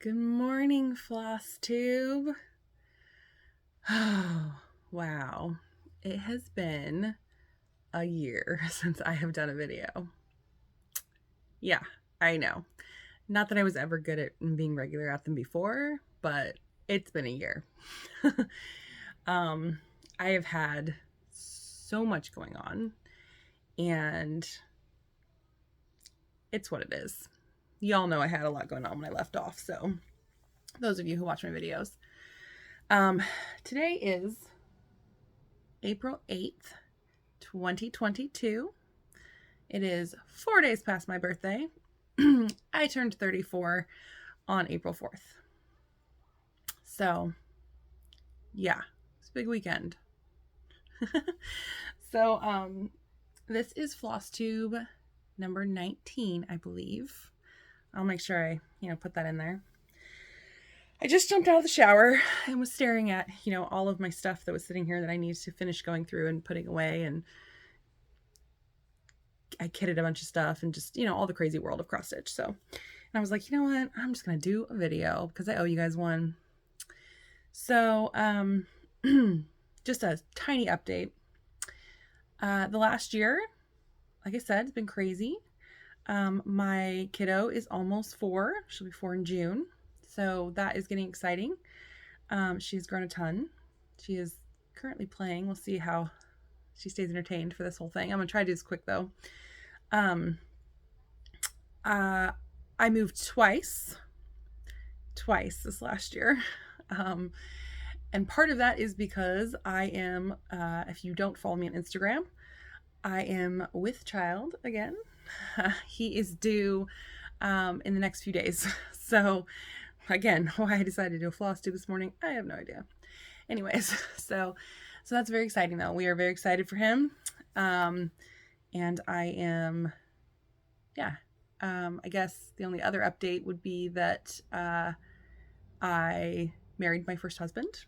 Good morning, Flosstube. Oh, wow. It has been a year since I have done a video. Yeah, I know. Not that I was ever good at being regular at them before, but it's been a year. I have had so much going on, and it's what it is. Y'all know I had a lot going on when I left off, so those of you who watch my videos. Today is April 8th, 2022. It is 4 days past my birthday. I turned 34 on April 4th. So, yeah, it's a big weekend. So, this is Flosstube number 19, I believe. I'll make sure I, put that in there. I just jumped out of the shower and was staring at, all of my stuff that was sitting here that I needed to finish going through and putting away. And I kitted a bunch of stuff and just, all the crazy world of cross stitch. So, and I was like, you know what? I'm just going to do a video because I owe you guys one. So, just a tiny update. The last year, like I said, it's been crazy. My kiddo is almost 4. She'll be 4 in June. So that is getting exciting. She's grown a ton. She is currently playing. We'll see how she stays entertained for this whole thing. I'm going to try to do this quick though. I moved twice this last year. And part of that is because I am, if you don't follow me on Instagram, I am with child again. He is due in the next few days. So again, why I decided to do a Flosstube this morning, I have no idea. Anyways, so that's very exciting though. We are very excited for him. And I am, I guess the only other update would be that I married my first husband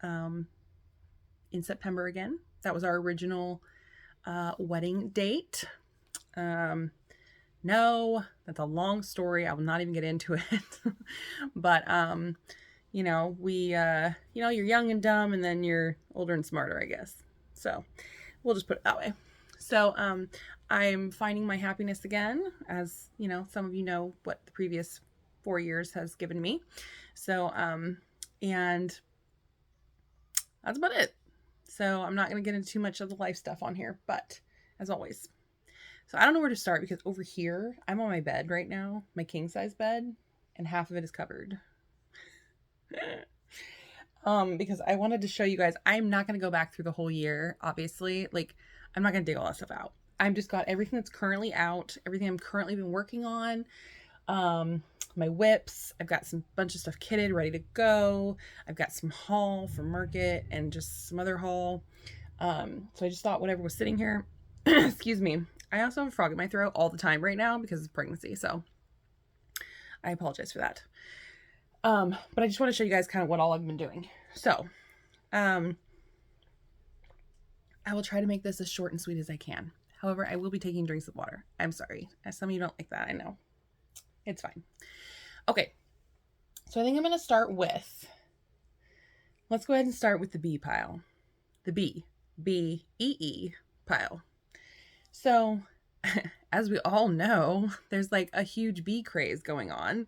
in September again. That was our original wedding date. No, that's a long story. I will not even get into it. But, you're young and dumb and then you're older and smarter, I guess. So we'll just put it that way. So, I'm finding my happiness again, as, some of you know what the previous 4 years has given me. So, and that's about it. So I'm not going to get into too much of the life stuff on here, but as always. So I don't know where to start because over here, I'm on my bed right now, my king size bed, and half of it is covered. Because I wanted to show you guys, I'm not going to go back through the whole year, obviously. Like, I'm not going to dig all that stuff out. I've just got everything that's currently out, everything I'm currently been working on. My whips, I've got some bunch of stuff kitted, ready to go. I've got some haul for market and just some other haul. So I just thought whatever was sitting here, excuse me. I also have a frog in my throat all the time right now because of pregnancy. So I apologize for that. But I just want to show you guys kind of what all I've been doing. So, I will try to make this as short and sweet as I can. However, I will be taking drinks of water. I'm sorry. Some of you don't like that. I know. It's fine. Okay. So I think I'm going to start with, let's go ahead and start with the bee pile. The B-E-E pile. So as we all know, there's like a huge bee craze going on.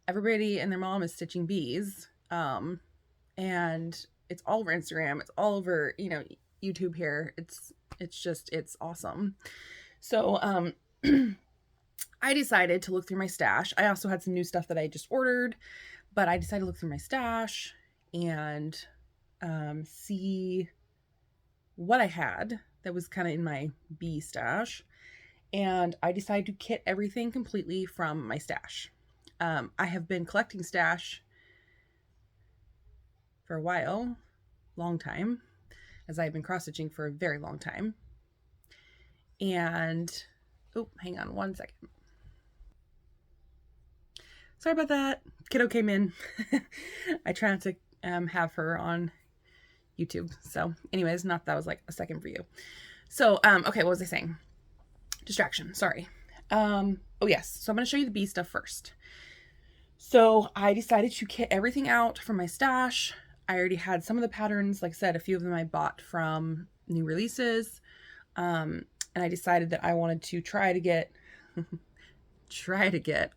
Everybody and their mom is stitching bees. And it's all over Instagram. It's all over, YouTube here. It's awesome. So, I decided to look through my stash. I also had some new stuff that I just ordered, but I decided to look through my stash and see what I had that was kind of in my bee stash. And I decided to kit everything completely from my stash. I have been collecting stash for a while, long time, as I've been cross-stitching for a very long time. And, oh, hang on one second. Sorry about that. Kiddo came in. I try not to have her on YouTube. So anyways, not that was like a second for you. So, okay, what was I saying? Distraction, sorry. Oh yes, so I'm going to show you the bee stuff first. So I decided to kit everything out from my stash. I already had some of the patterns. Like I said, a few of them I bought from new releases. And I decided that I wanted to try to get,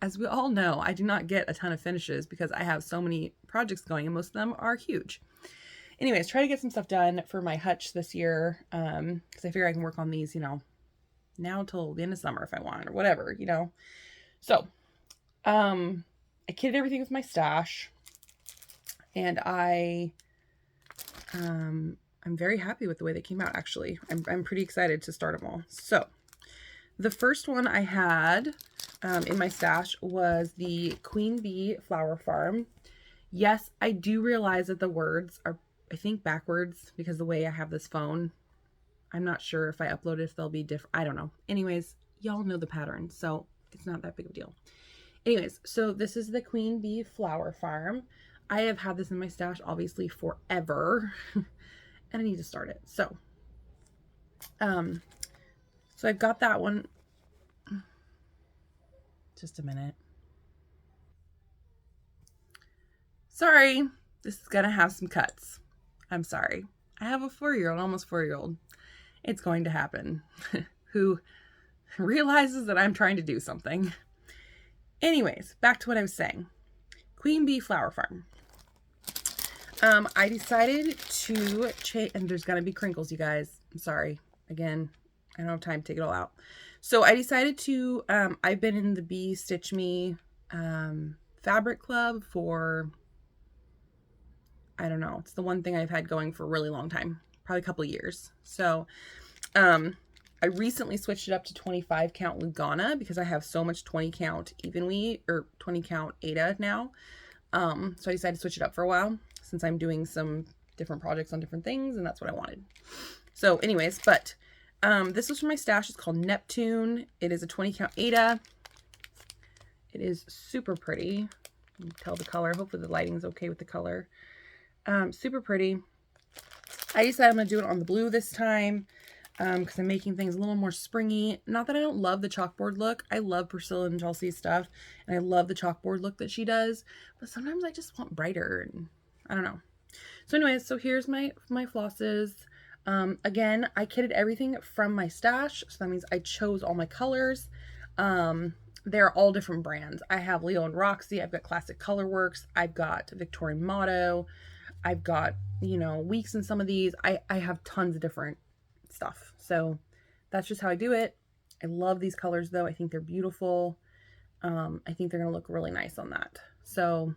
as we all know, I do not get a ton of finishes because I have so many projects going and most of them are huge. Anyways, try to get some stuff done for my hutch this year. Because I figure I can work on these, now till the end of summer if I want or whatever, So, I kitted everything with my stash, and I'm very happy with the way they came out, actually. I'm pretty excited to start them all. So, the first one I had in my stash was the Queen Bee Flower Farm. Yes, I do realize that the words are, I think, backwards because the way I have this phone. I'm not sure if I upload it, if they'll be different. I don't know. Anyways, y'all know the pattern, so it's not that big of a deal. Anyways, so this is the Queen Bee Flower Farm. I have had this in my stash, obviously, forever, and I need to start it. So I've got that one. Just a minute. Sorry, this is gonna have some cuts. I'm sorry. I have a 4-year-old, almost 4-year-old. It's going to happen. Who realizes that I'm trying to do something. Anyways, back to what I was saying. Queen Bee Flower Farm. I decided to change, and there's gonna be crinkles, you guys. I'm sorry. Again, I don't have time to take it all out. So I decided to, I've been in the Bee Stitch Me fabric club for, I don't know, it's the one thing I've had going for a really long time, probably a couple of years. So I recently switched it up to 25 count Lugana because I have so much 20 count Evenly or 20 count Ada now. So I decided to switch it up for a while since I'm doing some different projects on different things, and that's what I wanted. So anyways, but this was from my stash. It's called Neptune. It is a 20 count Ada. It is super pretty. You can tell the color. Hopefully the lighting is okay with the color. Super pretty. I decided I'm going to do it on the blue this time because I'm making things a little more springy. Not that I don't love the chalkboard look. I love Priscilla and Chelsea's stuff, and I love the chalkboard look that she does, but sometimes I just want brighter, and I don't know. So anyways, so here's my flosses. Again, I kitted everything from my stash, so that means I chose all my colors. They're all different brands. I have Leo and Roxy. I've got Classic Colorworks. I've got Victorian Motto. I've got, Weeks in some of these. I have tons of different stuff. So that's just how I do it. I love these colors though. I think they're beautiful. I think they're going to look really nice on that. So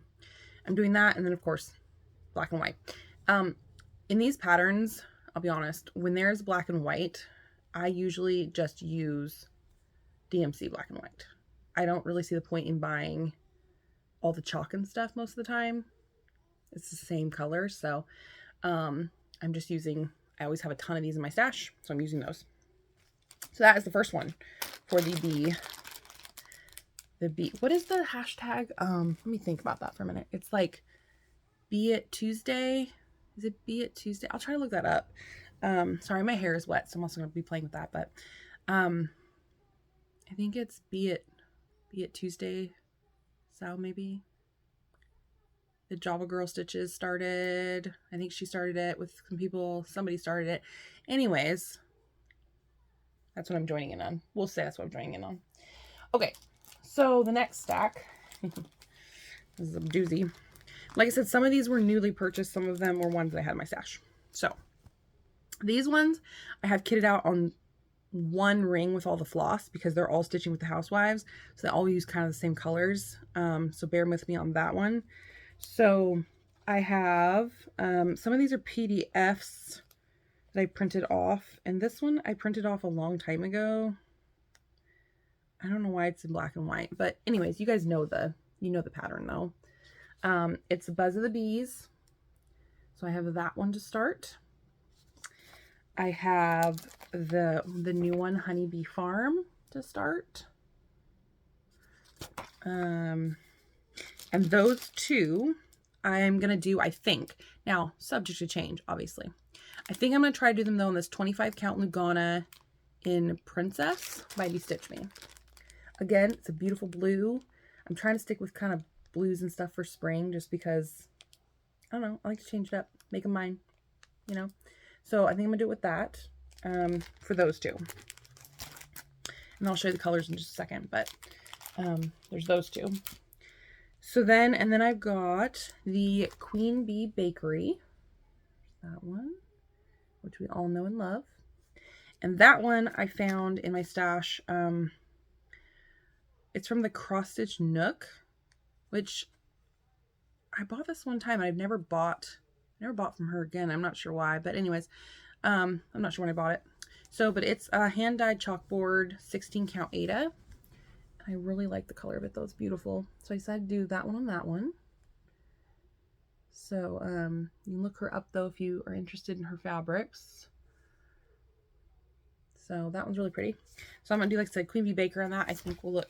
I'm doing that. And then of course, black and white. In these patterns, I'll be honest, when there's black and white, I usually just use DMC black and white. I don't really see the point in buying all the chalk and stuff most of the time. It's the same color. So I'm just using, I always have a ton of these in my stash, so I'm using those. So that is the first one for the bee. The bee. What is the hashtag? Let me think about that for a minute. It's like Be It Tuesday. Is it Be It Tuesday? I'll try to look that up. Sorry, my hair is wet, so I'm also going to be playing with that. But I think it's Be It Tuesday. So maybe. The Java Girl Stitches started. I think she started it with some people. Somebody started it. Anyways, that's what I'm joining in on. We'll say that's what I'm joining in on. Okay, so the next stack. This is a doozy. Like I said, some of these were newly purchased. Some of them were ones that I had in my stash. So these ones I have kitted out on one ring with all the floss because they're all stitching with the Housewives. So they all use kind of the same colors. So bear with me on that one. So I have, some of these are PDFs that I printed off. And this one I printed off a long time ago. I don't know why it's in black and white. But anyways, you guys know the pattern though. It's Buzz of the Bees. So I have that one to start. I have the new one, Honeybee Farm, to start. And those two I'm going to do, I think. Now, subject to change, obviously. I think I'm going to try to do them, though, in this 25 count Lugana in Princess by Bee Stitch Me. Again, it's a beautiful blue. I'm trying to stick with kind of blues and stuff for spring, just because, I don't know, I like to change it up, make them mine, you know. So I think I'm gonna do it with that for those two. And I'll show you the colors in just a second, but there's those two. So then, and then I've got the Queen Bee Bakery. That one, which we all know and love. And that one I found in my stash. It's from the Cross Stitch Nook, which I bought this one time. I've never bought from her again. I'm not sure why, but anyways, I'm not sure when I bought it. So, but it's a hand-dyed chalkboard, 16 count Aida. I really like the color of it though. It's beautiful. So I decided to do that one on that one. So you can look her up though if you are interested in her fabrics. So that one's really pretty. So I'm gonna do, like I said, Queen Bee Baker on that. I think will look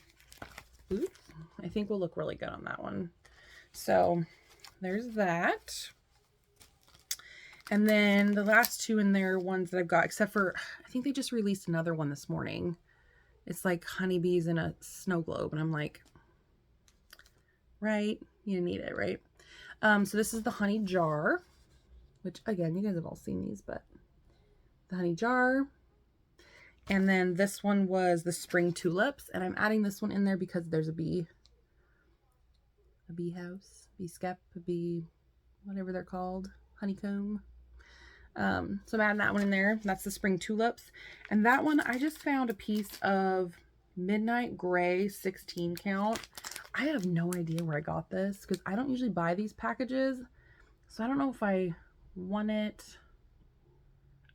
really good on that one. So there's that. And then the last two in there, ones that I've got, except for, I think they just released another one this morning. It's like honeybees in a snow globe. And I'm like, right, you need it, right? So this is the honey jar, which again, you guys have all seen these, but the honey jar. And then this one was the spring tulips. And I'm adding this one in there because there's a bee house, bee skep, a bee, whatever they're called, honeycomb. So I'm adding that one in there. That's the spring tulips. And that one, I just found a piece of midnight gray 16 count. I have no idea where I got this because I don't usually buy these packages. So I don't know if I want it.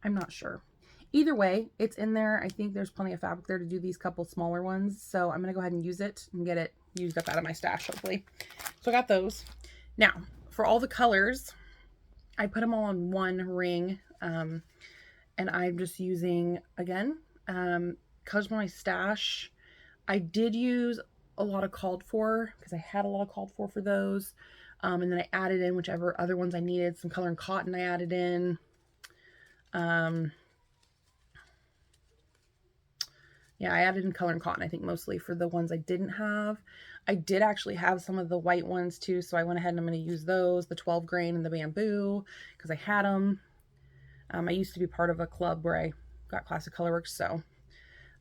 I'm not sure. Either way, it's in there. I think there's plenty of fabric there to do these couple smaller ones. So I'm going to go ahead and use it and get it used up out of my stash, hopefully. So I got those. Now, for all the colors, I put them all on one ring, and I'm just using, again, colors from my stash. I did use a lot of called for, because I had a lot of called for those, and then I added in whichever other ones I needed. Some color and cotton I added in. Yeah, I added in color and cotton, I think, mostly for the ones I didn't have. I did actually have some of the white ones too, so I went ahead and I'm going to use those, the 12 grain and the bamboo, because I had them. I used to be part of a club where I got Classic Colorworks, so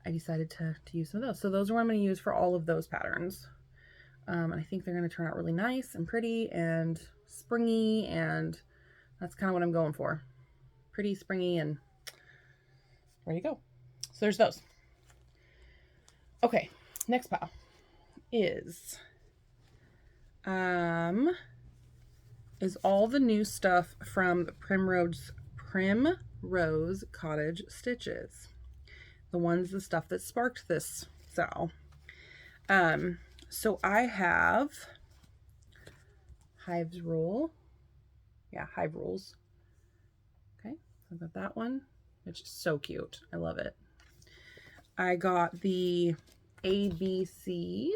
I decided to use some of those. So those are what I'm going to use for all of those patterns. And I think they're going to turn out really nice and pretty and springy, and that's kind of what I'm going for. Pretty, springy, and ready to go. So there's those. Okay, next pile is all the new stuff from Primrose Cottage Stitches. The stuff that sparked this sale. So I have Hives Rule. Yeah, Hive Rules. Okay, so I got that one, which is so cute. I love it. I got the ABC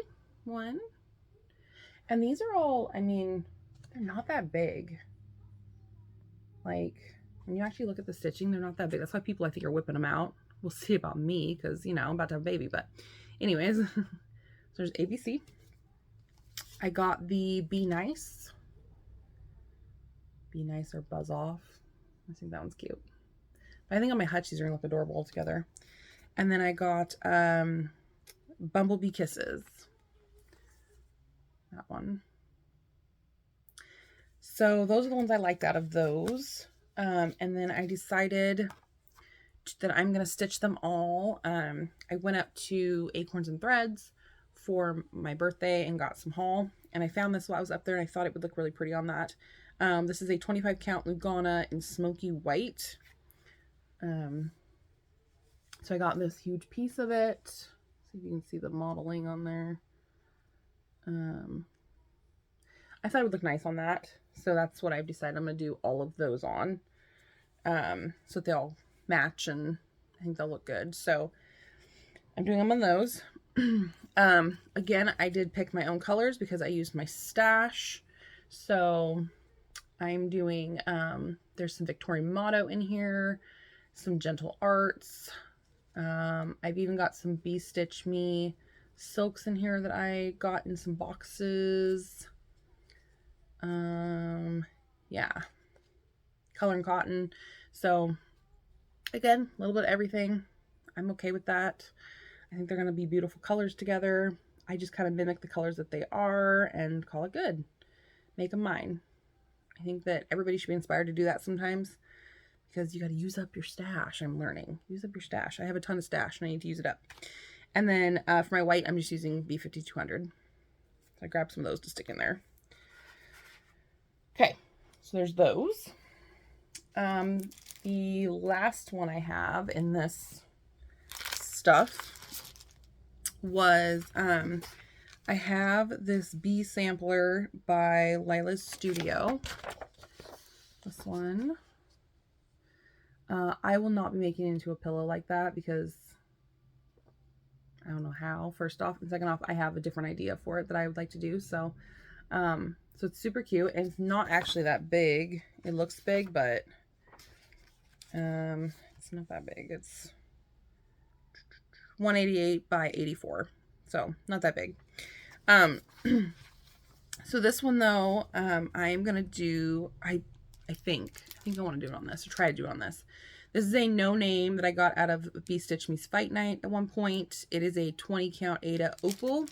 one. And these are all, I mean, they're not that big. Like, when you actually look at the stitching, they're not that big. That's why people, I think, are whipping them out. We'll see about me, because, you know, I'm about to have a baby. But anyways, so there's ABC. I got the Be Nice. Be Nice or Buzz Off. I think that one's cute. But I think on my hutch, these are going to look adorable all together. And then I got Bumblebee Kisses. That one. So those are the ones I liked out of those. And then I decided that I'm going to stitch them all. I went up to Acorns and Threads for my birthday and got some haul. And I found this while I was up there, and I thought it would look really pretty on that. This is a 25 count Lugana in smoky white. So I got this huge piece of it. See if you can see the modeling on there. I thought it would look nice on that. So that's what I've decided I'm going to do all of those on. So they all match, and I think they'll look good. So I'm doing them on those. Again, I did pick my own colors because I used my stash. So I'm doing, there's some Victorian Motto in here, some Gentle Arts. I've even got some Bee Stitch Me silks in here that I got in some boxes. Yeah, color and cotton. So again, a little bit of everything. I'm okay with that. I think they're going to be beautiful colors together. I just kind of mimic the colors that they are and call it good. Make them mine. I think that everybody should be inspired to do that sometimes, because you got to use up your stash. I'm learning. Use up your stash. I have a ton of stash and I need to use it up. And then for my white, I'm just using B5200. So I grabbed some of those to stick in there. Okay, so there's those. The last one I have in this stuff was I have this bee sampler by Lila's Studio. This one. I will not be making it into a pillow like that because I don't know how, first off. And second off, I have a different idea for it that I would like to do. So, so it's super cute. And it's not actually that big. It looks big, but it's not that big. It's 188 by 84. So not that big. So this one though, I'm going to do, I think I want to do it on this, or try to do it on this. This is a no name that I got out of Bee Stitch Me's Fight Night at one point. It is a 20 count Ada opal.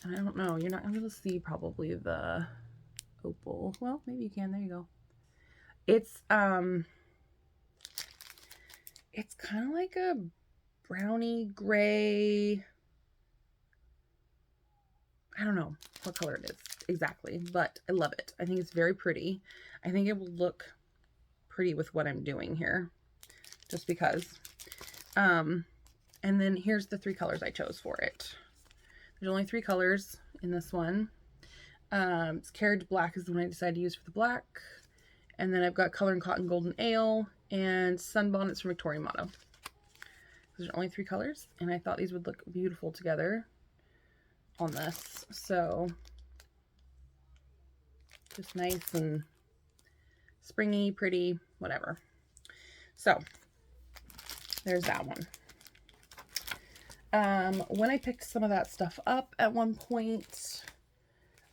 And I don't know, you're not going to be able to see probably the opal. Well, maybe you can. There you go. It's kind of like a brownie gray. I don't know what color it is exactly, but I love it. I think it's very pretty. I think it will look pretty with what I'm doing here, just because. And then here's the 3 colors I chose for it. There's only 3 colors in this one. It's Carriage Black is the one I decided to use for the black. And then I've got Color and Cotton Golden Ale and Sunbonnets from Victoria Motto. There's only 3 colors, and I thought these would look beautiful together on this. So just nice and springy, pretty, whatever. So there's that one. When I picked some of that stuff up at one point,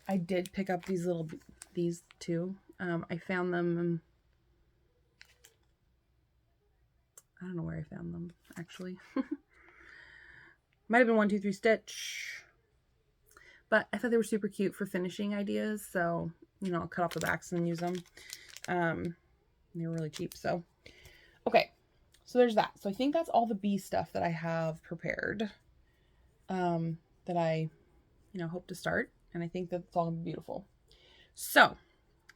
I did pick up these 2. I found them, I don't know where I found them actually. Might have been 1 2 3 Stitch, but I thought they were super cute for finishing ideas. So, you know, I'll cut off the backs and use them. They were really cheap. So, okay. So there's that. So I think that's all the bee stuff that I have prepared, that I, you know, hope to start. And I think that's all going to be beautiful. So,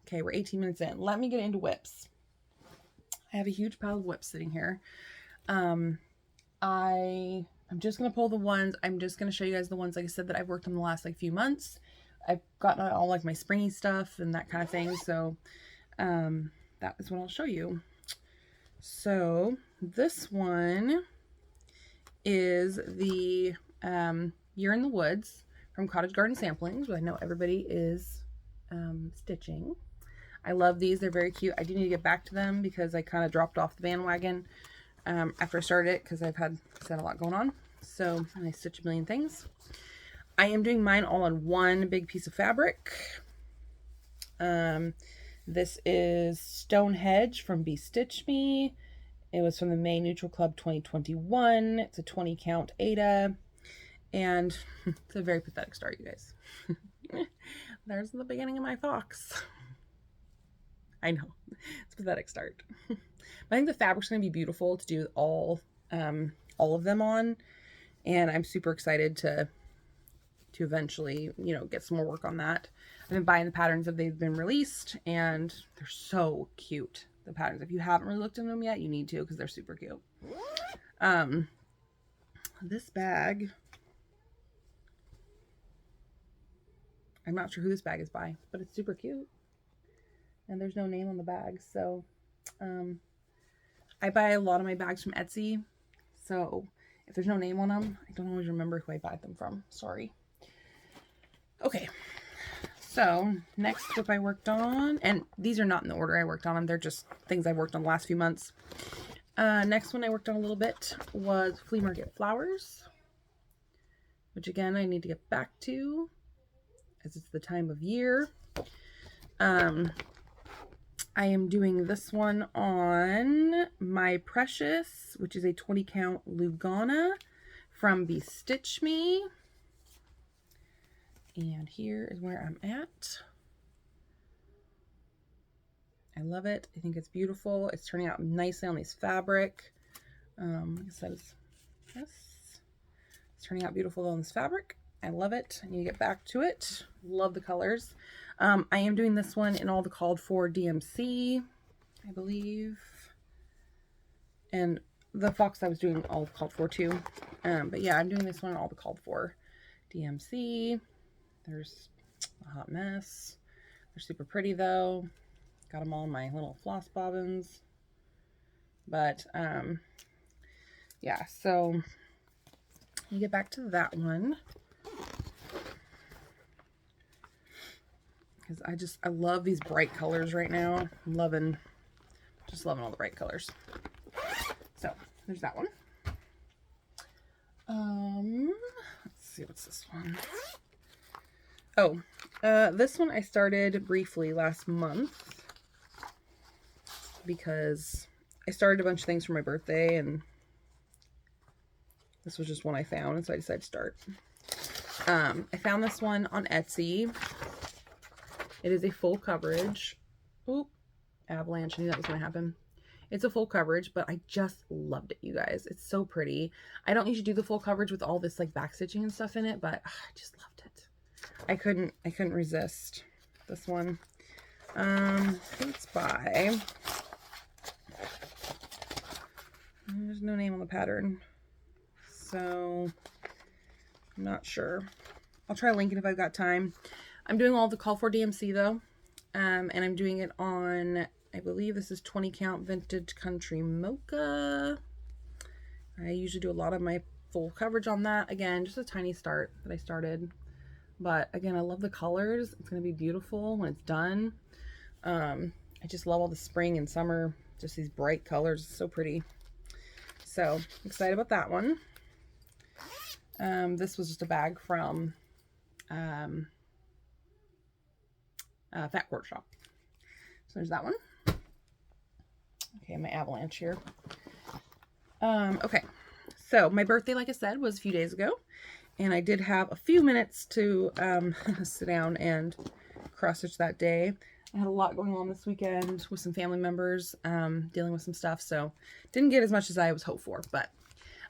okay, we're 18 minutes in. Let me get into whips. I have a huge pile of whips sitting here. I'm just going to pull the ones. I'm just going to show you guys the ones, like I said, that I've worked on the last like few months. I've gotten all like my springy stuff and that kind of thing. So, that is what I'll show you. So this one is the Year in the Woods from Cottage Garden Samplings, which I know everybody is stitching. I love these. They're very cute. I do need to get back to them because I kind of dropped off the bandwagon after I started it because I've had a lot going on. So, and I stitch a million things. I am doing mine all on one big piece of fabric. This is Stonehenge from Bee Stitch Me. It was from the May Neutral Club 2021. It's a 20 count Ada. And it's a very pathetic start, you guys. There's the beginning of my fox. I know. It's a pathetic start. But I think the fabric's going to be beautiful to do all of them on. And I'm super excited to eventually, you know, get some more work on that. I've been buying the patterns as they've been released, and they're so cute. The patterns. If you haven't really looked at them yet, you need to, because they're super cute. This bag, I'm not sure who this bag is by, but it's super cute. And there's no name on the bag, so I buy a lot of my bags from Etsy. So if there's no name on them, I don't always remember who I buy them from. Sorry. Okay. So next whip I worked on, and these are not in the order I worked on them. They're just things I've worked on the last few months. Next one I worked on a little bit was Flea Market Flowers, which again, I need to get back to as it's the time of year. I am doing this one on My Precious, which is a 20 count Lugana from Bestitch Me. And here is where I'm at. I love it. I think it's beautiful. It's turning out nicely on this fabric. Like I said, it's turning out beautiful on this fabric. I love it. I need to get back to it. Love the colors. I am doing this one in all the called for DMC, I believe. And the fox I was doing all called for too. But yeah, I'm doing this one all the called for DMC. There's a hot mess. They're super pretty though. Got them all in my little floss bobbins. But yeah, so you get back to that one. Because I love these bright colors right now. I'm just loving all the bright colors. So there's that one. Let's see, what's this one? Oh, this one I started briefly last month because I started a bunch of things for my birthday, and this was just one I found, and so I decided to start. I found this one on Etsy. It is a full coverage. Oop, avalanche, I knew that was going to happen. It's a full coverage, but I just loved it, you guys. It's so pretty. I don't usually do the full coverage with all this like back stitching and stuff in it, but I just loved it. I couldn't resist this one. I think it's by, there's no name on the pattern, so I'm not sure. I'll try linking if I've got time. I'm doing all the call for DMC though, and I'm doing it on, I believe this is 20 count vintage country mocha. I usually do a lot of my full coverage on that. Again, just a tiny start that I started, but again, I love the colors. It's going to be beautiful when it's done. I just love all the spring and summer, just these bright colors. It's so pretty. So excited about that one. This was just a bag from Fat Quarter Shop. So there's that one. Okay, my avalanche here. Okay, so my birthday, like I said, was a few days ago, and I did have a few minutes to sit down and cross stitch that day. I had a lot going on this weekend with some family members, dealing with some stuff, so didn't get as much as I was hoped for, but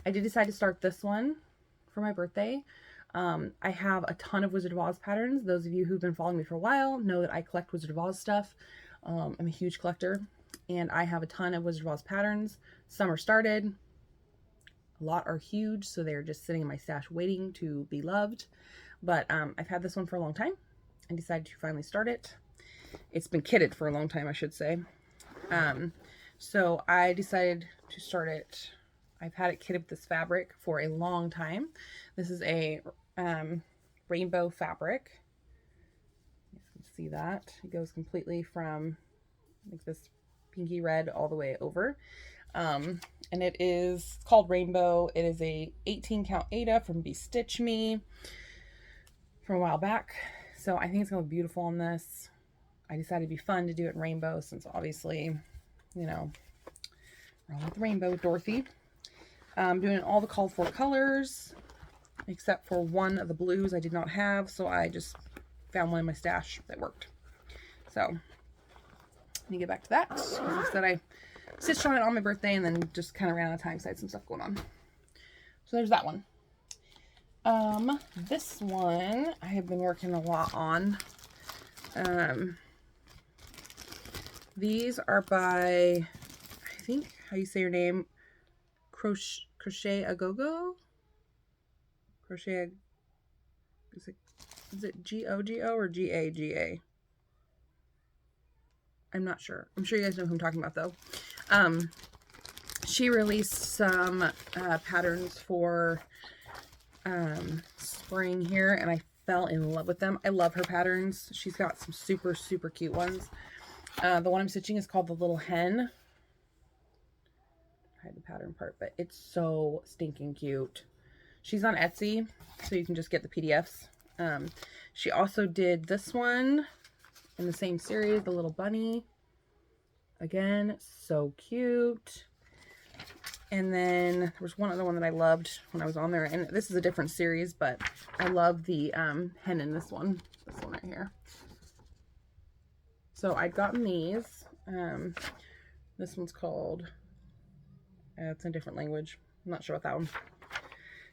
I did decide to start this one for my birthday. I have a ton of Wizard of Oz patterns. Those of you who've been following me for a while know that I collect Wizard of Oz stuff. I'm a huge collector, and I have a ton of Wizard of Oz patterns. Some are started. A lot are huge, so they're just sitting in my stash waiting to be loved. But I've had this one for a long time and decided to finally start it. It's been kitted for a long time, I should say. So I decided to start it. I've had it kitted with this fabric for a long time. This is a rainbow fabric. You can see that. It goes completely from like this pinky red all the way over. And it is called Rainbow. It is a 18 count Ada from Bestitch Me from a while back. So I think it's going to look beautiful on this. I decided it'd be fun to do it in rainbow since obviously, you know, we're all with rainbow with Dorothy. I'm doing all the called for colors except for one of the blues I did not have, so I just found one in my stash that worked. So let me get back to that. As I said, I stitched on it on my birthday and then just kind of ran out of time because I had some stuff going on. So there's that one. This one I have been working a lot on. These are by, I think how you say your name, Crochet a Go-Go? Crochet, is it G-O-G-O or G-A-G-A? I'm not sure. I'm sure you guys know who I'm talking about though. She released some patterns for spring here, and I fell in love with them. I love her patterns. She's got some super, super cute ones. The one I'm stitching is called the Little Hen. I hide the pattern part, but it's so stinking cute. She's on Etsy, so you can just get the PDFs. She also did this one in the same series, the little bunny. Again, so cute. And then there was one other one that I loved when I was on there. And this is a different series, but I love the hen in this one. This one right here. So I'd gotten these. This one's called, it's in a different language. I'm not sure about that one.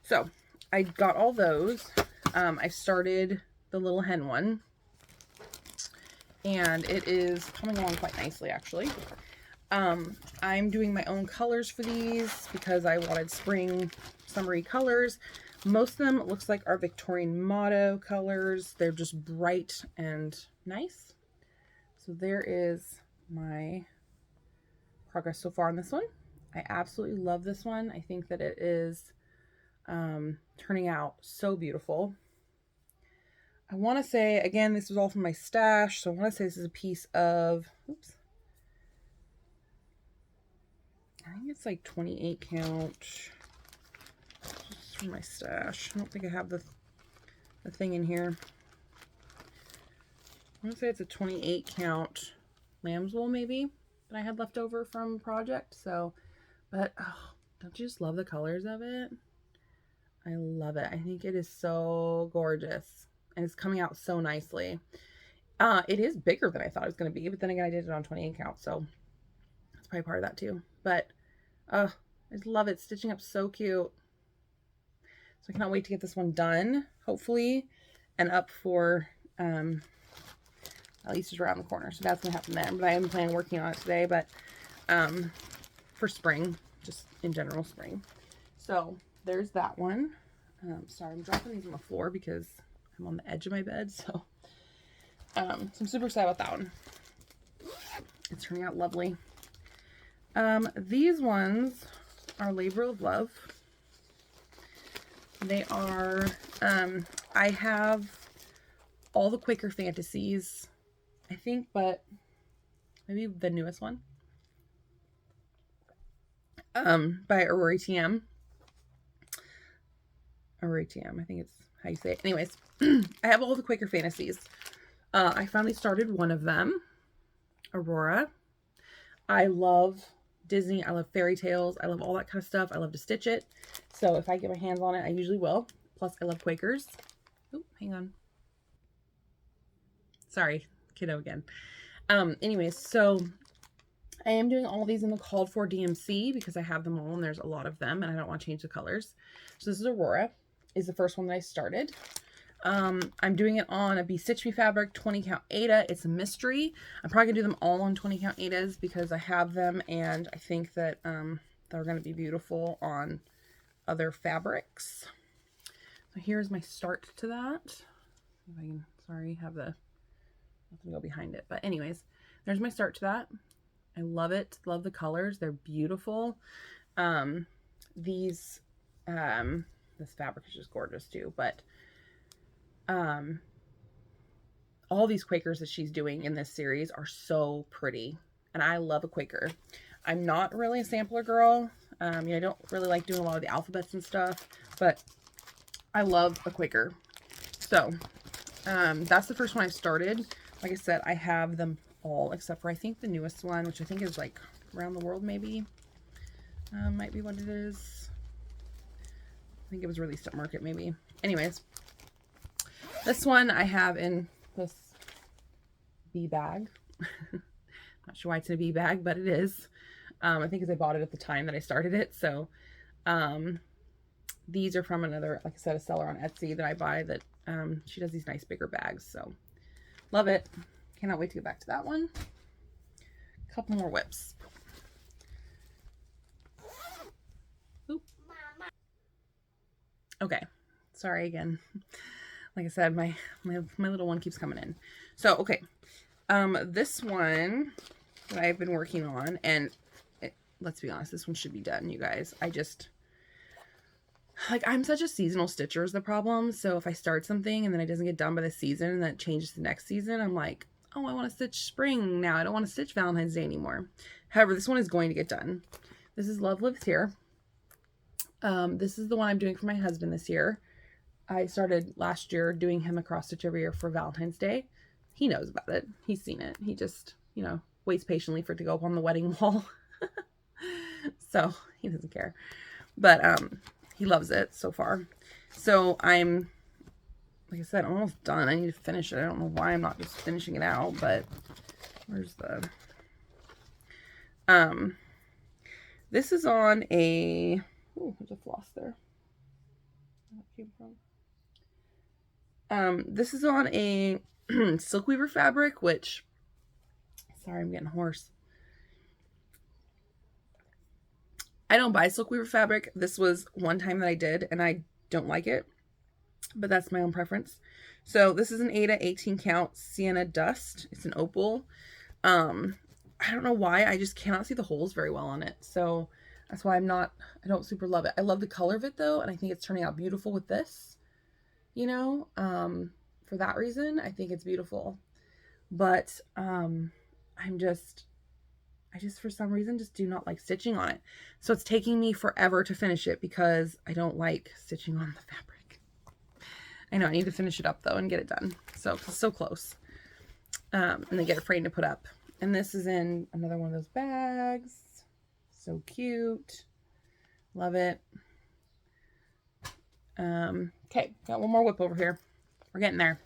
So I got all those. I started the little hen one. And it is coming along quite nicely, actually. I'm doing my own colors for these because I wanted spring summery colors. Most of them, it looks like, are Victorian motto colors. They're just bright and nice. So there is my progress so far on this one. I absolutely love this one. I think that it is turning out so beautiful. I want to say, again, this was all from my stash, so I want to say this is a piece of, oops, I think it's like 28 count, just from my stash. I don't think I have the thing in here. I want to say it's a 28 count lamb's wool, maybe, that I had left over from a project. So, but, oh, don't you just love the colors of it? I love it. I think it is so gorgeous. And it's coming out so nicely. It is bigger than I thought it was going to be, but then again, I did it on 28 count, so that's probably part of that too. But I just love it. Stitching up so cute. So I cannot wait to get this one done, hopefully, and up for at least it's around the corner. So that's gonna happen there. But I am planning on working on it today, but for spring, just in general spring. So there's that one. Sorry, I'm dropping these on the floor because I'm on the edge of my bed, so I'm super excited about that one. It's turning out lovely. These ones are Labor of Love. They are, I have all the Quaker Fantasies, I think, but maybe the newest one, by Aurora TM. Aurora TM, I think it's how you say it. Anyways, I have all the Quaker Fantasies. I finally started one of them, Aurora. I love Disney. I love fairy tales. I love all that kind of stuff. I love to stitch it. So if I get my hands on it, I usually will. Plus, I love Quakers. Oh, hang on. Sorry, kiddo again. Anyways, so I am doing all these in the called for DMC because I have them all and there's a lot of them and I don't want to change the colors. So this is Aurora. Is the first one that I started. I'm doing it on a Be Stitch Me fabric 20 count Aida. It's a mystery. I'm probably gonna do them all on 20 count Aidas because I have them and I think that they're gonna be beautiful on other fabrics. So here's my start to that. If I can, sorry, have the nothing go behind it. But anyways, there's my start to that. I love it. Love the colors. They're beautiful. This fabric is just gorgeous too, but all these Quakers that she's doing in this series are so pretty, and I love a Quaker. I'm not really a sampler girl. I don't really like doing a lot of the alphabets and stuff, but I love a Quaker. So that's the first one I started. Like I said, I have them all except for I think the newest one, which I think is like Around the World maybe. Might be what it is. I think it was released at Market maybe. Anyways, this one I have in this bee bag. Not sure why it's in a bee bag, but it is. I think because I bought it at the time that I started it. So these are from another, like I said, a seller on Etsy that I buy that she does these nice bigger bags. So love it. Cannot wait to get back to that one. A couple more whips. Oop. Okay, sorry again. Like I said, my little one keeps coming in. So, okay. This one that I've been working on, and let's be honest, this one should be done, you guys. I'm such a seasonal stitcher is the problem. So if I start something and then it doesn't get done by the season and then it changes to next season, I'm like, oh, I want to stitch spring now. I don't want to stitch Valentine's Day anymore. However, this one is going to get done. This is Love Lives Here. This is the one I'm doing for my husband this year. I started last year doing him a cross stitch every year for Valentine's Day. he knows about it. He's seen it. He just, you know, waits patiently for it to go up on the wedding wall. So he doesn't care. But he loves it so far. So I'm, like I said, almost done. I need to finish it. I don't know why I'm not just finishing it out, but where's the... This is on a... Oh, there's a floss there. Where that came from. This is on a silk weaver fabric, which... Sorry, I'm getting hoarse. I don't buy silk weaver fabric. This was one time that I did, and I don't like it. But that's my own preference. So this is an Aida 18 count Sienna Dust. It's an opal. I don't know why. I just cannot see the holes very well on it. So that's why I don't super love it. I love the color of it though. And I think it's turning out beautiful with this, you know, for that reason, I think it's beautiful. But, I just for some reason just do not like stitching on it. So it's taking me forever to finish it because I don't like stitching on the fabric. I know I need to finish it up though and get it done. So close. And then get it framed to put up. And this is in another one of those bags. So cute. Love it. Okay, got one more whip over here. We're getting there.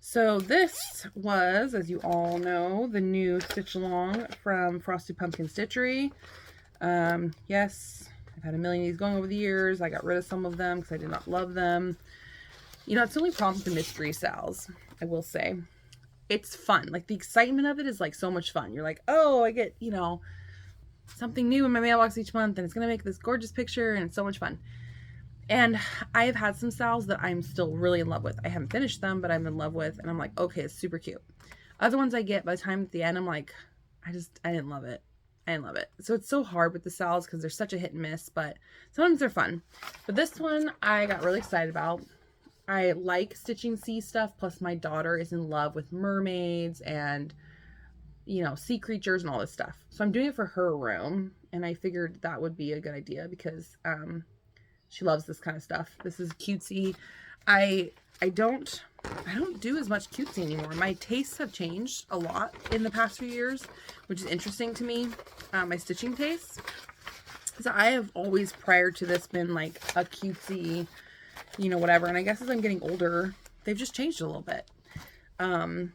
So this was, as you all know, the new Stitch Along from Frosted Pumpkin Stitchery. Yes, I've had a million of these going over the years. I got rid of some of them because I did not love them. You know, it's the only problem with the mystery sals, I will say. It's fun. Like, the excitement of it is, like, so much fun. You're like, oh, I get, you know, something new in my mailbox each month, and it's going to make this gorgeous picture, and it's so much fun. And I have had some sals that I'm still really in love with. I haven't finished them, but I'm in love with, and I'm like, okay, it's super cute. Other ones I get, by the time at the end, I'm like, I didn't love it. I didn't love it. So it's so hard with the sals because they're such a hit and miss, but sometimes they're fun. But this one I got really excited about. I like stitching sea stuff, plus my daughter is in love with mermaids and, you know, sea creatures and all this stuff. So I'm doing it for her room, and I figured that would be a good idea because she loves this kind of stuff. This is cutesy. I don't do as much cutesy anymore. My tastes have changed a lot in the past few years, which is interesting to me, my stitching tastes. So I have always, prior to this, been like a cutesy, you know, whatever. And I guess as I'm getting older, they've just changed a little bit. And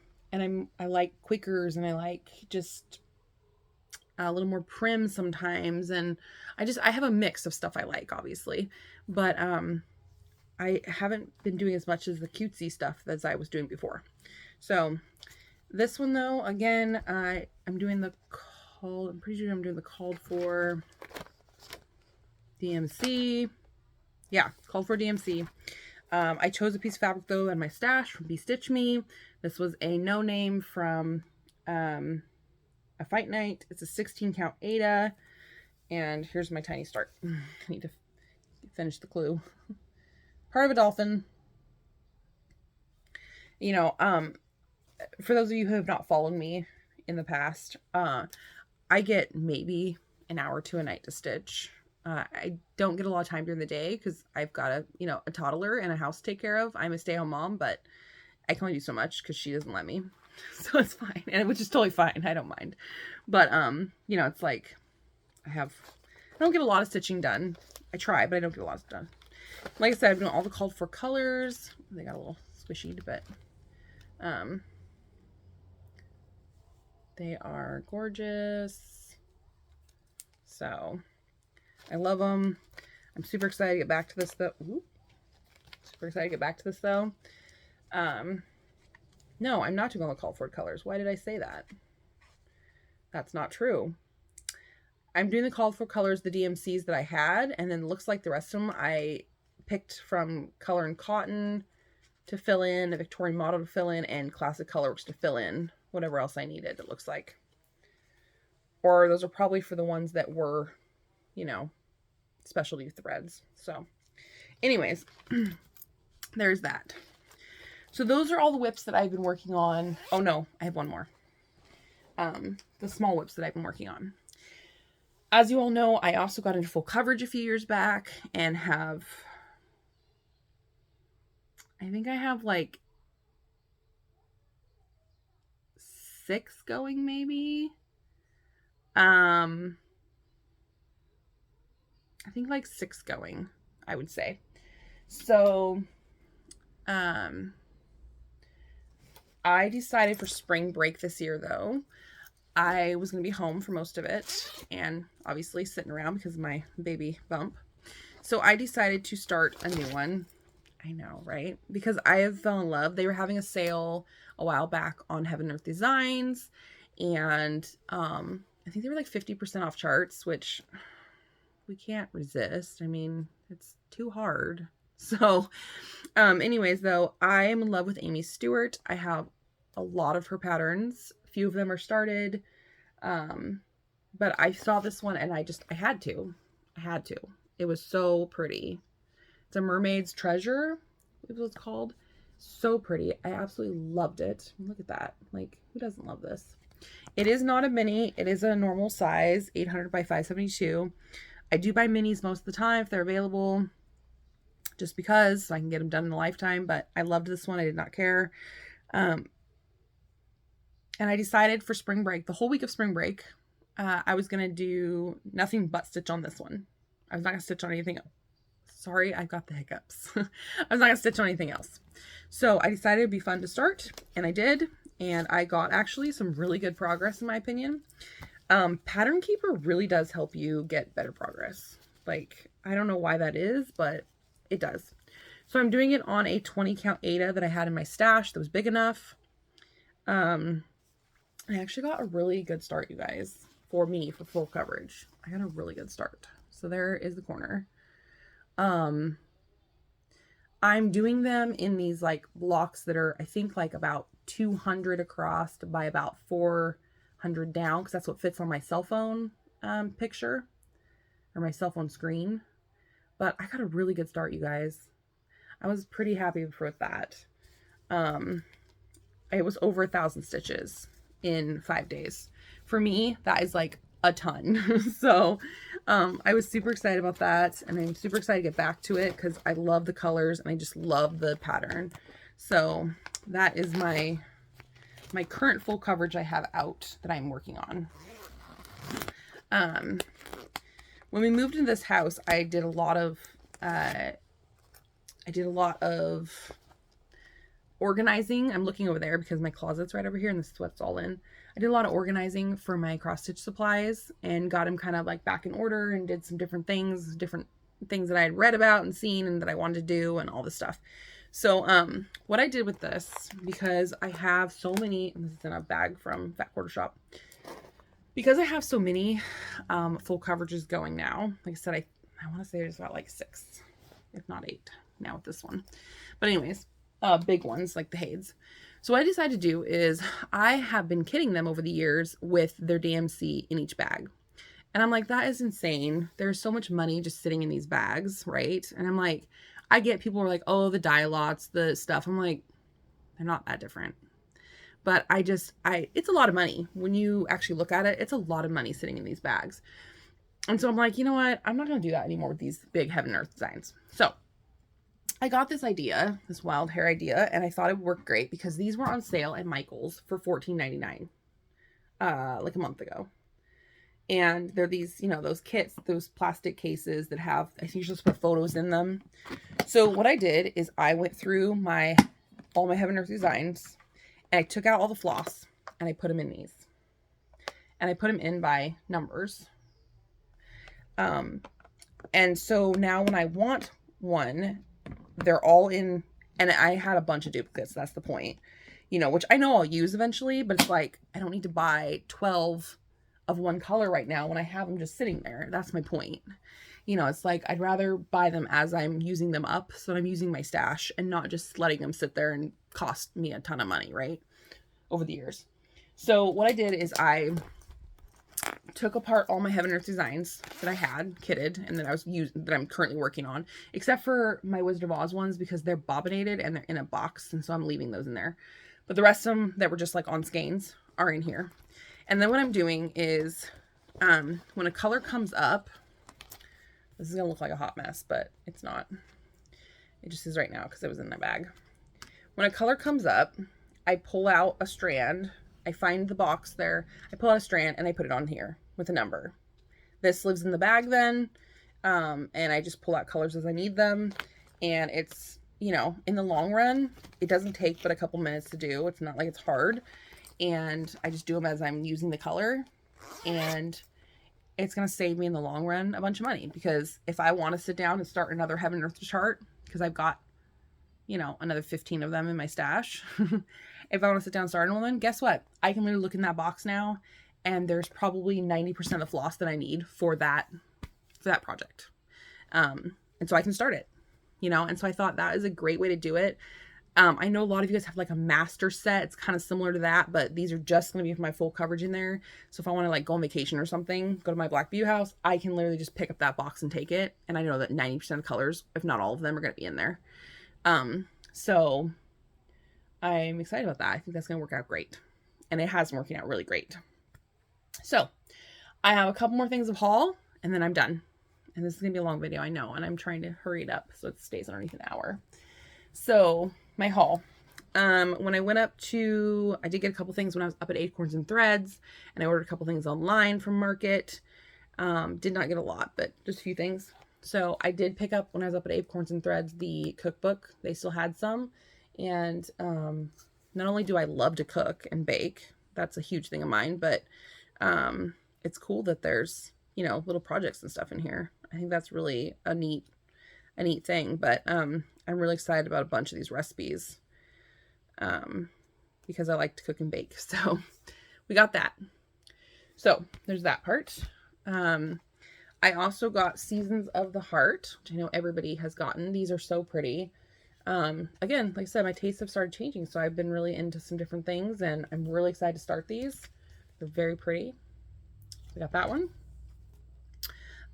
I like Quakers, and I like just a little more prim sometimes. And I have a mix of stuff I like, obviously, but, I haven't been doing as much as the cutesy stuff as I was doing before. So this one though, again, I'm doing the I'm pretty sure I'm doing the called for DMC. Yeah, called for DMC. I chose a piece of fabric though in my stash from Be Stitch Me. This was a no name from a Fight Night. It's a 16 count Aida. And here's my tiny start. I need to finish the clue. Part of a dolphin. You know, for those of you who have not followed me in the past, I get maybe an hour to a night to stitch. I don't get a lot of time during the day because I've got a toddler and a house to take care of. I'm a stay-at-home mom, but I can only do so much because she doesn't let me. So it's fine. And which is totally fine. I don't mind. But, you know, it's like I don't get a lot of stitching done. I try, but I don't get a lot done. Like I said, I'm doing all the called for colors. They got a little squishy, but they are gorgeous. So I love them. I'm super excited to get back to this though. Super excited to get back to this though. No, I'm not doing all the called for colors. Why did I say that? That's not true. I'm doing the called for colors, the DMCs that I had, and then it looks like the rest of them I picked from Color and Cotton to fill in, a Victorian Model to fill in, and Classic Colorworks to fill in whatever else I needed, it looks like. Or those are probably for the ones that were, you know, specialty threads. So anyways, there's that. So those are all the whips that I've been working on. Oh no, I have one more. The small whips that I've been working on. As you all know, I also got into full coverage a few years back and I think I have like 6 going maybe. I think like 6 going, I would say. So, I decided for spring break this year, though, I was going to be home for most of it and obviously sitting around because of my baby bump. So I decided to start a new one. I know, right? Because I have fell in love. They were having a sale a while back on Heaven Earth Designs, and I think they were like 50% off charts, which we can't resist. I mean, it's too hard. So anyways, though, I am in love with Amy Stewart. I have a lot of her patterns. A few of them are started. But I saw this one and I had to. It was so pretty. It's a Mermaid's Treasure, I believe it's called. So pretty. I absolutely loved it. Look at that. Like, who doesn't love this? It is not a mini. It is a normal size, 800 by 572. I do buy minis most of the time if they're available, just because so I can get them done in a lifetime. But I loved this one. I did not care. And I decided for spring break, the whole week of spring break, I was going to do nothing but stitch on this one. I was not going to stitch on anything else. Sorry, I got the hiccups. I was not going to stitch on anything else. So I decided it'd be fun to start, and I did. And I got actually some really good progress, in my opinion. Pattern Keeper really does help you get better progress. Like, I don't know why that is, but it does. So I'm doing it on a 20 count Aida that I had in my stash that was big enough. I actually got a really good start, you guys, for me, for full coverage. I got a really good start. So there is the corner. I'm doing them in these like blocks that are, I think, like about 200 across by about 400 down, because that's what fits on my cell phone picture or my cell phone screen. But I got a really good start, you guys. I was pretty happy with that. It was over 1,000 stitches in 5 days. For me, that is like a ton. So I was super excited about that, and I'm super excited to get back to it because I love the colors and I just love the pattern. So that is my current full coverage I have out that I'm working on. When we moved into this house, I did a lot of organizing. I'm looking over there because my closet's right over here and this is what's all in. I did a lot of organizing for my cross stitch supplies and got them kind of like back in order and did some different things that I had read about and seen and that I wanted to do and all this stuff. So what I did with this, because I have so many, this is in a bag from Fat Quarter Shop, because I have so many full coverages going now. Like I said, I want to say there's about like 6, if not 8 now with this one. But anyways, big ones like the Hades. So what I decided to do is I have been kitting them over the years with their DMC in each bag. And I'm like, that is insane. There's so much money just sitting in these bags, right? And I'm like, I get people are like, oh, the dye lots, the stuff. I'm like, they're not that different. But it's a lot of money. When you actually look at it, it's a lot of money sitting in these bags. And so I'm like, you know what? I'm not going to do that anymore with these big Heaven Earth designs. So I got this idea, this wild hair idea, and I thought it would work great because these were on sale at Michael's for $14.99 like a month ago. And they're these, you know, those kits, those plastic cases that have, I think you just put photos in them. So what I did is I went through all my Heaven Earth designs and I took out all the floss and I put them in these. And I put them in by numbers. And so now when I want one, they're all in, and I had a bunch of duplicates. That's the point, you know, which I know I'll use eventually, but it's like, I don't need to buy 12 of one color right now when I have them just sitting there. That's my point. You know, it's like, I'd rather buy them as I'm using them up. So I'm using my stash and not just letting them sit there and cost me a ton of money, right? Over the years. So what I did is I took apart all my Heaven Earth designs that I had kitted and that I'm currently working on, except for my Wizard of Oz ones because they're bobbinated and they're in a box, and so I'm leaving those in there. But the rest of them that were just like on skeins are in here. And then what I'm doing is when a color comes up, this is gonna look like a hot mess, but it's not. It just is right now because it was in my bag. When a color comes up, I pull out a strand I find the box there, I pull out a strand, and I put it on here with a number. This lives in the bag then, and I just pull out colors as I need them. And it's, you know, in the long run, it doesn't take but a couple minutes to do. It's not like it's hard. And I just do them as I'm using the color. And it's going to save me in the long run a bunch of money. Because if I want to sit down and start another Heaven and Earth chart, because I've got, you know, another 15 of them in my stash. If I want to sit down and start one, guess what? I can literally look in that box now, and there's probably 90% of the floss that I need for that project. And so I can start it, you know? And so I thought that is a great way to do it. I know a lot of you guys have like a master set. It's kind of similar to that, but these are just going to be for my full coverage in there. So if I want to like go on vacation or something, go to my Black View house, I can literally just pick up that box and take it. And I know that 90% of the colors, if not all of them, are going to be in there. So I'm excited about that. I think that's going to work out great. And it has been working out really great. So I have a couple more things of haul, and then I'm done. And this is going to be a long video, I know. And I'm trying to hurry it up so it stays underneath an hour. So my haul. When I went up to, I did get a couple things when I was up at Acorns and Threads, and I ordered a couple things online from Market. Did not get a lot, but just a few things. So I did pick up when I was up at Acorns and Threads, the cookbook. They still had some. And not only do I love to cook and bake, that's a huge thing of mine, but it's cool that there's, you know, little projects and stuff in here. I think that's really a neat thing. But I'm really excited about a bunch of these recipes because I like to cook and bake. So we got that. So there's that part. I also got Seasons of the Heart, which I know everybody has gotten. These are so pretty. Again, like I said, my tastes have started changing, so I've been really into some different things, and I'm really excited to start these. They're very pretty. I got that one.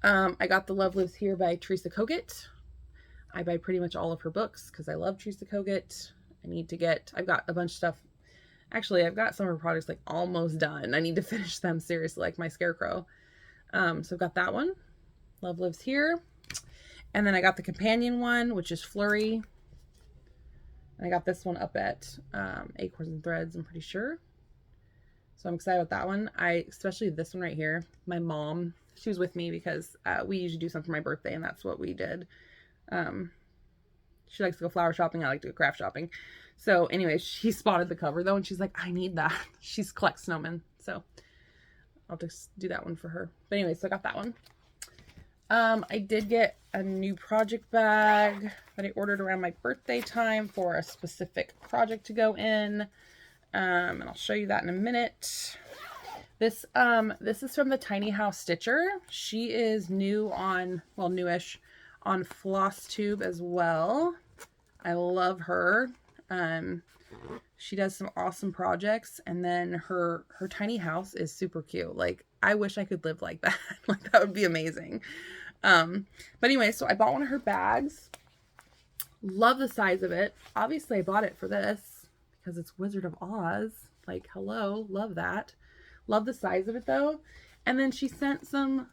I got The Love Lives Here by Teresa Kogut. I buy pretty much all of her books because I love Teresa Kogut. I've got a bunch of stuff. Actually, I've got some of her products like almost done. I need to finish them seriously, like my Scarecrow. So I've got that one. Love Lives Here. And then I got the companion one, which is Flurry. And I got this one up at Acorns and Threads, I'm pretty sure. So I'm excited about that one. Especially this one right here. My mom, she was with me because we usually do something for my birthday, and that's what we did. She likes to go flower shopping. I like to go craft shopping. So anyway, she spotted the cover though, and she's like, I need that. She's collects snowmen. So I'll just do that one for her. But anyway, so I got that one. I did get a new project bag that I ordered around my birthday time for a specific project to go in. And I'll show you that in a minute. This is from the Tiny House Stitcher. She is new on, well, newish on Flosstube as well. I love her. She does some awesome projects, and then her tiny house is super cute. Like, I wish I could live like that. Like, that would be amazing. But anyway, so I bought one of her bags. Love the size of it. Obviously, I bought it for this because it's Wizard of Oz. Like, hello, love that. Love the size of it though. And then she sent some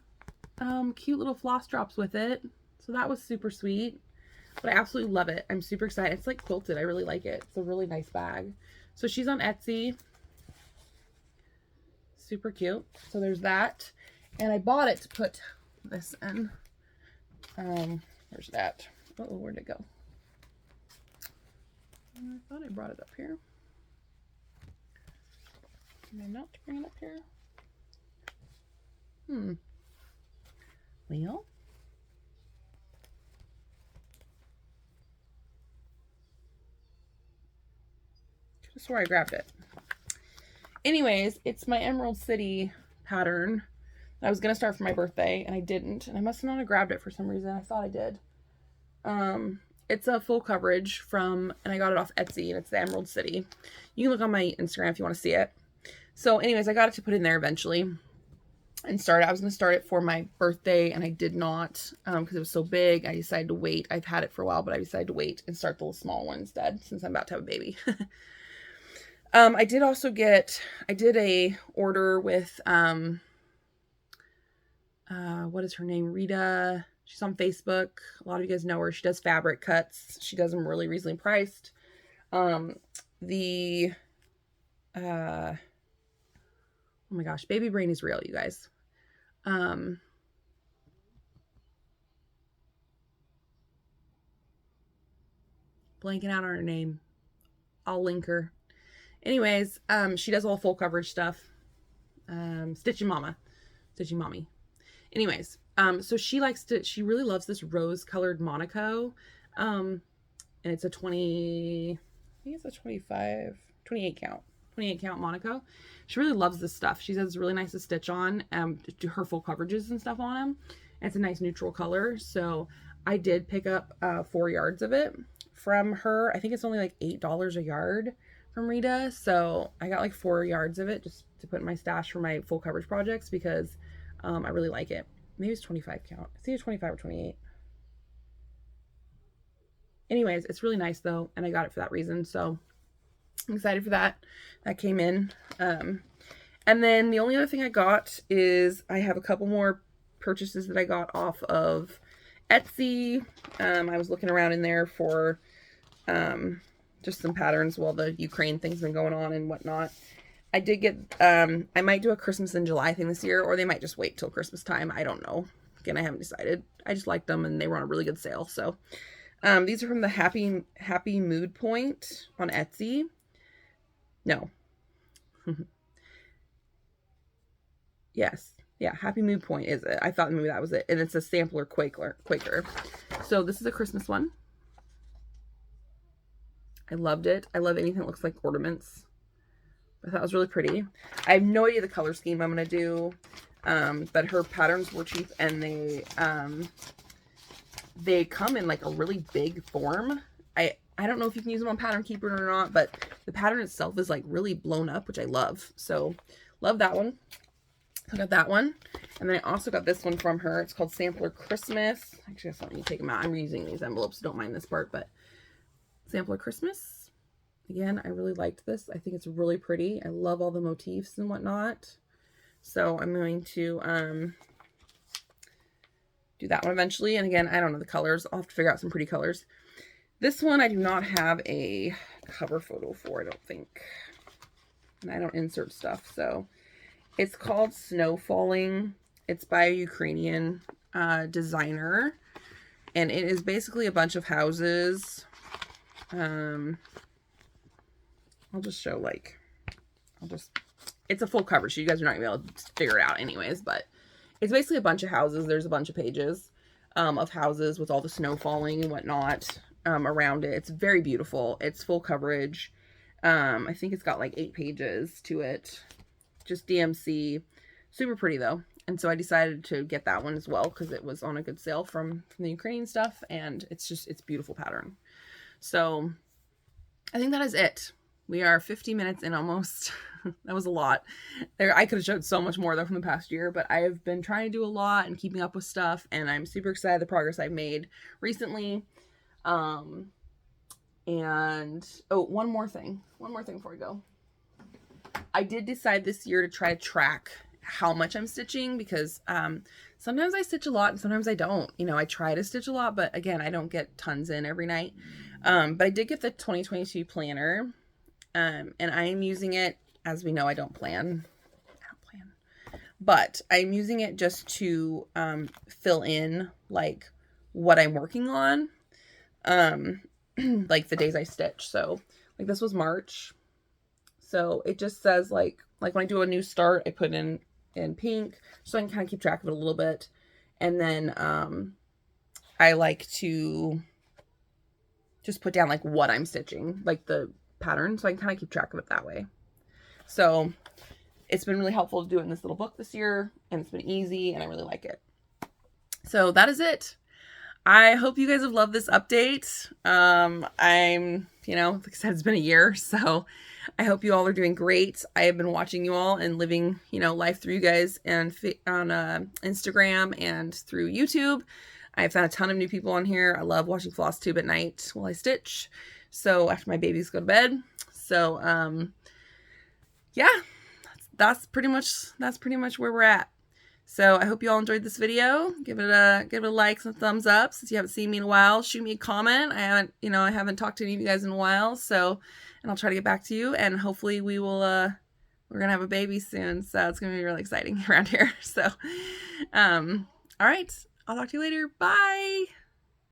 cute little floss drops with it. So that was super sweet. But I absolutely love it. I'm super excited. It's like quilted. I really like it. It's a really nice bag. So she's on Etsy. Super cute. So there's that. And I bought it to put this in. Where's that? Oh, where'd it go? I thought I brought it up here. Did I not bring it up here? Leo? I swore I grabbed it. Anyways, it's my Emerald City pattern. I was going to start for my birthday, and I didn't. And I must not have grabbed it for some reason. I thought I did. It's a full coverage from, and I got it off Etsy, and it's the Emerald City. You can look on my Instagram if you want to see it. So anyways, I got it to put in there eventually and start it. I was going to start it for my birthday, and I did not because it was so big. I decided to wait. I've had it for a while, but I decided to wait and start the little small one instead since I'm about to have a baby. I did also I did a order with, what is her name? Rita. She's on Facebook. A lot of you guys know her. She does fabric cuts. She does them really reasonably priced. Oh my gosh, baby brain is real, you guys. Blanking out on her name. I'll link her. Anyways, she does all full coverage stuff. Stitching Mommy. Anyways, so she really loves this rose colored Monaco. And it's a 28 count. 28 count Monaco. She really loves this stuff. She says it's really nice to stitch on, do her full coverages and stuff on them. And it's a nice neutral color. So I did pick up 4 yards of it from her. I think it's only like $8 a yard from Rita. So I got like 4 yards of it just to put in my stash for my full coverage projects because I really like it. Maybe it's 25 count. I think it's 25 or 28. Anyways, it's really nice though, and I got it for that reason. So I'm excited for that. That came in. And then the only other thing I got is I have a couple more purchases that I got off of Etsy. I was looking around in there for just some patterns while the Ukraine thing's been going on and whatnot. I did get, I might do a Christmas in July thing this year, or they might just wait till Christmas time. I don't know. Again, I haven't decided. I just liked them and they were on a really good sale. So these are from the Happy Mood Point on Etsy. No. Yes. Yeah, Happy Mood Point is it. I thought maybe that was it. And it's a sampler Quaker. So this is a Christmas one. I loved it. I love anything that looks like ornaments. I thought it was really pretty. I have no idea the color scheme I'm going to do. But her patterns were cheap and they come in like a really big form. I don't know if you can use them on Pattern Keeper or not, but the pattern itself is like really blown up, which I love. So love that one. I got that one. And then I also got this one from her. It's called Sampler Christmas. Actually, I just let me take them out. I'm reusing these envelopes, so don't mind this part, but Sampler Christmas. Again, I really liked this. I think it's really pretty. I love all the motifs and whatnot. So I'm going to do that one eventually. And again, I don't know the colors. I'll have to figure out some pretty colors. This one I do not have a cover photo for, I don't think. And I don't insert stuff. So it's called Snow Falling. It's by a Ukrainian designer. And it is basically a bunch of houses. I'll just show like, it's a full cover, so you guys are not going to be able to figure it out anyways, but it's basically a bunch of houses. There's a bunch of pages of houses with all the snow falling and whatnot around it. It's very beautiful. It's full coverage. I think it's got like 8 pages to it. Just DMC. Super pretty though. And so I decided to get that one as well because it was on a good sale from the Ukrainian stuff, and it's beautiful pattern. So I think that is it. We are 50 minutes in almost. That was a lot. I could have showed so much more though from the past year, but I have been trying to do a lot and keeping up with stuff, and I'm super excited the progress I've made recently. And oh, one more thing before we go. I did decide this year to try to track how much I'm stitching because sometimes I stitch a lot and sometimes I don't. You know, I try to stitch a lot, but again, I don't get tons in every night. But I did get the 2022 planner, and I am using it. As we know, I don't plan, but I'm using it just to fill in like what I'm working on, like the days I stitch. So like this was March, so it just says like when I do a new start, I put in pink so I can kind of keep track of it a little bit, and then I like to just put down like what I'm stitching, like the pattern, so I can kind of keep track of it that way. So it's been really helpful to do it in this little book this year, and it's been easy, and I really like it. So that is it. I hope you guys have loved this update. I'm, you know, like I said, it's been a year, so I hope you all are doing great. I have been watching you all and living, you know, life through you guys and on Instagram and through YouTube. I've found a ton of new people on here. I love watching Flosstube at night while I stitch. So after my babies go to bed. So, yeah, that's pretty much where we're at. So I hope you all enjoyed this video. Give it a like, some thumbs up. Since you haven't seen me in a while, shoot me a comment. I haven't talked to any of you guys in a while. So, and I'll try to get back to you, and hopefully we'll We're going to have a baby soon, so it's going to be really exciting around here. So, all right. I'll talk to you later. Bye.